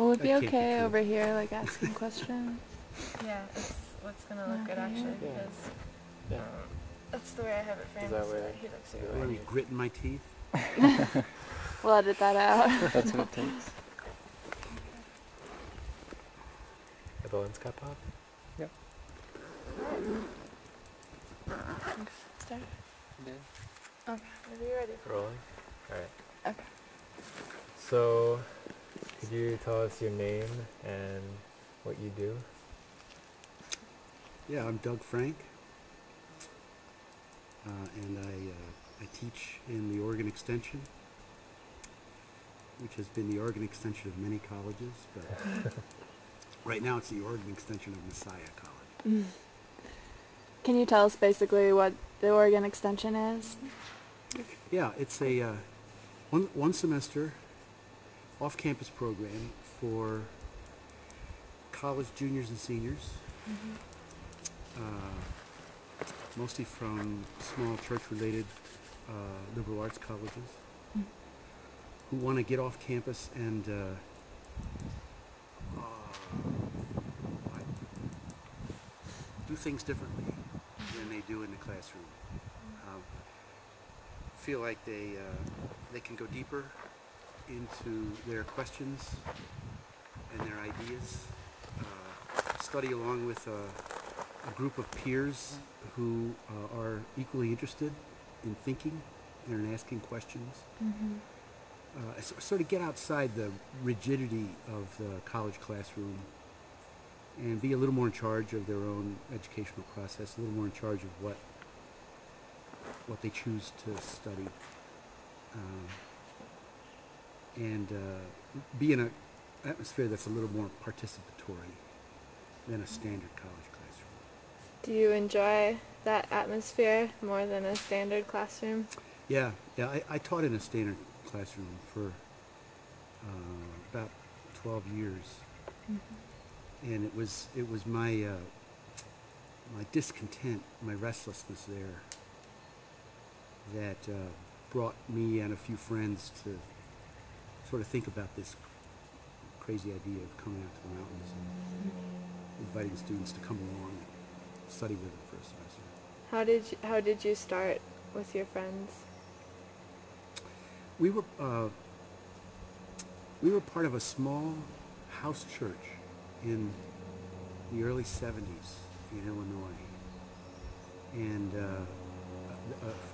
Will it be That can't be okay true. over here, like asking questions? Yeah, it's what's gonna look good actually Yeah. because Yeah. that's the way I have it framed. that So way that he looks you good. Let me grit in my teeth. We'll edit that out. That's what it takes. The balloons got popped? Yep. Start. Yeah. Okay, whenever you're ready. Rolling? Alright. Okay. So, could you tell us your name and what you do? Yeah, I'm Doug Frank, and I teach in the Oregon Extension, which has been the Oregon Extension of many colleges, but right now it's the Oregon Extension of Messiah College. Can you tell us basically what the Oregon Extension is? Yeah, it's a one semester off-campus program for college juniors and seniors, mostly from small church-related liberal arts colleges, who want to get off campus and do things differently than they do in the classroom. Feel like they can go deeper into their questions and their ideas. Study along with a group of peers who are equally interested in thinking and in asking questions. Sort of get outside the rigidity of the college classroom and be a little more in charge of their own educational process, a little more in charge of what they choose to study, and be in an atmosphere that's a little more participatory than a standard college classroom. Do you enjoy that atmosphere more than a standard classroom? Yeah, I taught in a standard classroom for about 12 years, and it was my my discontent, my restlessness there, that brought me and a few friends to sort of think about this crazy idea of coming out to the mountains and inviting students to come along and study with them for a semester. How did you start with your friends? We were part of a small house church in the early 70s in Illinois, and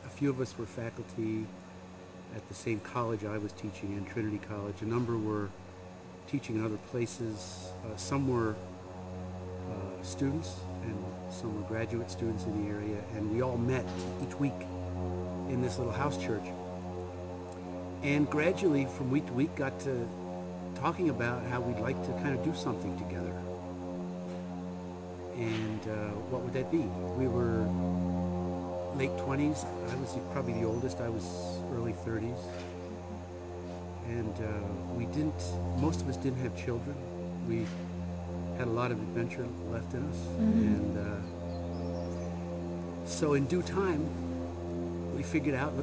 a few of us were faculty at the same college I was teaching in, Trinity College. A number were teaching in other places. Some were students, and some were graduate students in the area, and we all met each week in this little house church. And gradually, from week to week, got to talking about how we'd like to kind of do something together. And what would that be? We were late 20s. I was probably the oldest. I was early 30s. And most of us didn't have children. We had a lot of adventure left in us. And so in due time, we figured out,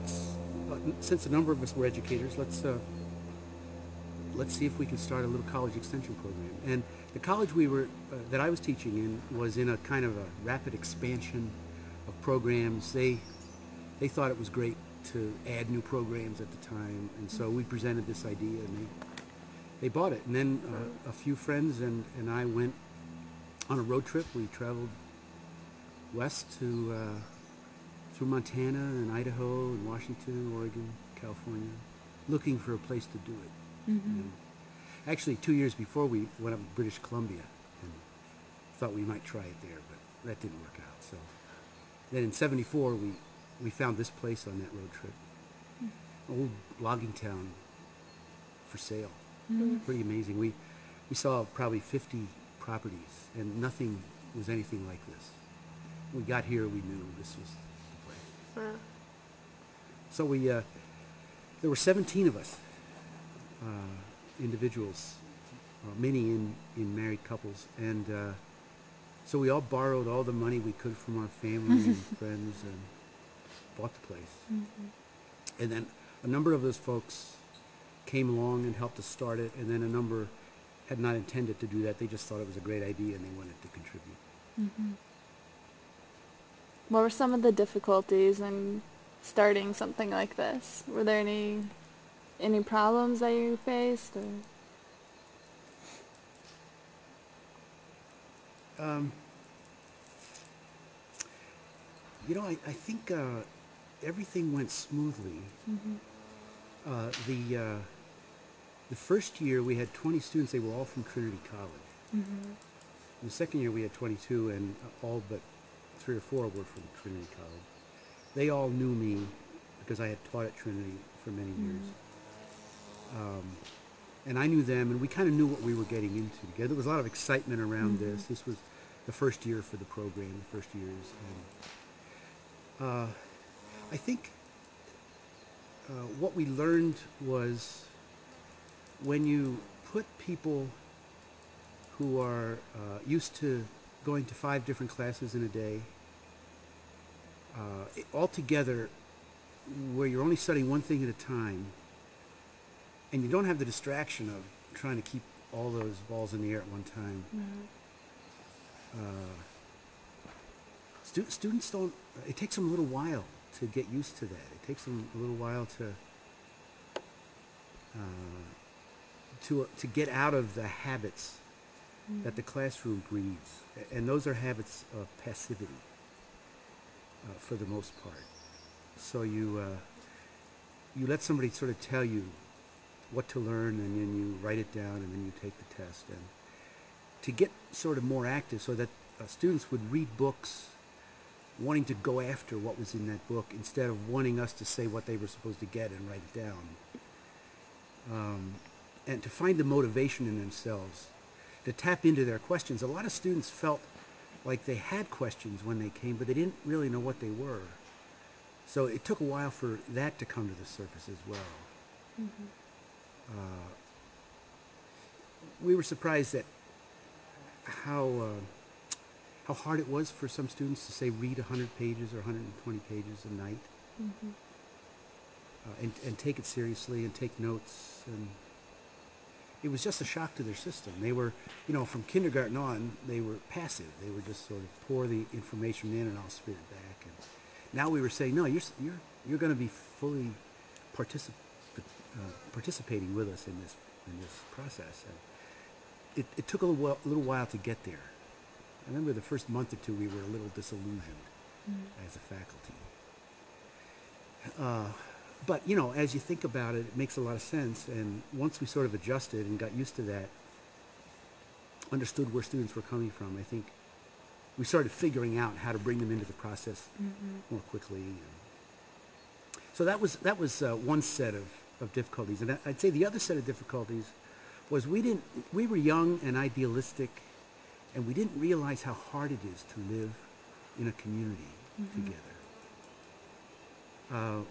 since a number of us were educators, let's see if we can start a little college extension program. And the college that I was teaching in was in a kind of a rapid expansion of programs. They thought it was great to add new programs at the time, and so we presented this idea, and they bought it. And then a few friends and I went on a road trip. We traveled west to through Montana and Idaho and Washington, Oregon, California, looking for a place to do it. And actually, 2 years before, we went up to British Columbia and thought we might try it there, but that didn't work out. So then in '74, we found this place on that road trip, old logging town for sale. Pretty amazing. We saw probably 50 properties, and nothing was anything like this. When we got here, we knew this was the place. Wow. So there were 17 of us, individuals, many in married couples, and so we all borrowed all the money we could from our family and friends and bought the place. And then a number of those folks came along and helped us start it, and then a number had not intended to do that. They just thought it was a great idea and they wanted to contribute. What were some of the difficulties in starting something like this? Were there any problems that you faced? Or? You know, I think everything went smoothly. The first year we had 20 students. They were all from Trinity College. The second year we had 22, and all but 3 or 4 were from Trinity College. They all knew me because I had taught at Trinity for many years. And I knew them, and we kind of knew what we were getting into together. There was a lot of excitement around this. This was the first year for the program, the first years. And I think what we learned was when you put people who are used to going to 5 different classes in a day, all together, where you're only studying one thing at a time, and you don't have the distraction of trying to keep all those balls in the air at one time. Students don't, it takes them a little while to get used to that. It takes them a little while to get out of the habits that the classroom breeds. And those are habits of passivity for the most part. So you let somebody sort of tell you what to learn, and then you write it down, and then you take the test. And to get sort of more active so that students would read books wanting to go after what was in that book instead of wanting us to say what they were supposed to get and write it down. And to find the motivation in themselves, to tap into their questions. A lot of students felt like they had questions when they came, but they didn't really know what they were. So it took a while for that to come to the surface as well. We were surprised at how hard it was for some students to say read 100 pages or 120 pages a night, and take it seriously and take notes. And it was just a shock to their system. They were, you know, from kindergarten on, they were passive. They were just sort of pour the information in and I'll spit it back. And now we were saying, no, you're going to be fully participating with us in this process. And it took a little while to get there. I remember the first month or two we were a little disillusioned as a faculty. But, you know, as you think about it, it makes a lot of sense. And once we sort of adjusted and got used to that, understood where students were coming from, I think we started figuring out how to bring them into the process more quickly. And so that was one set of difficulties. And I'd say the other set of difficulties was we were young and idealistic, and we didn't realize how hard it is to live in a community together.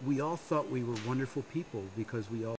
We all thought we were wonderful people because we all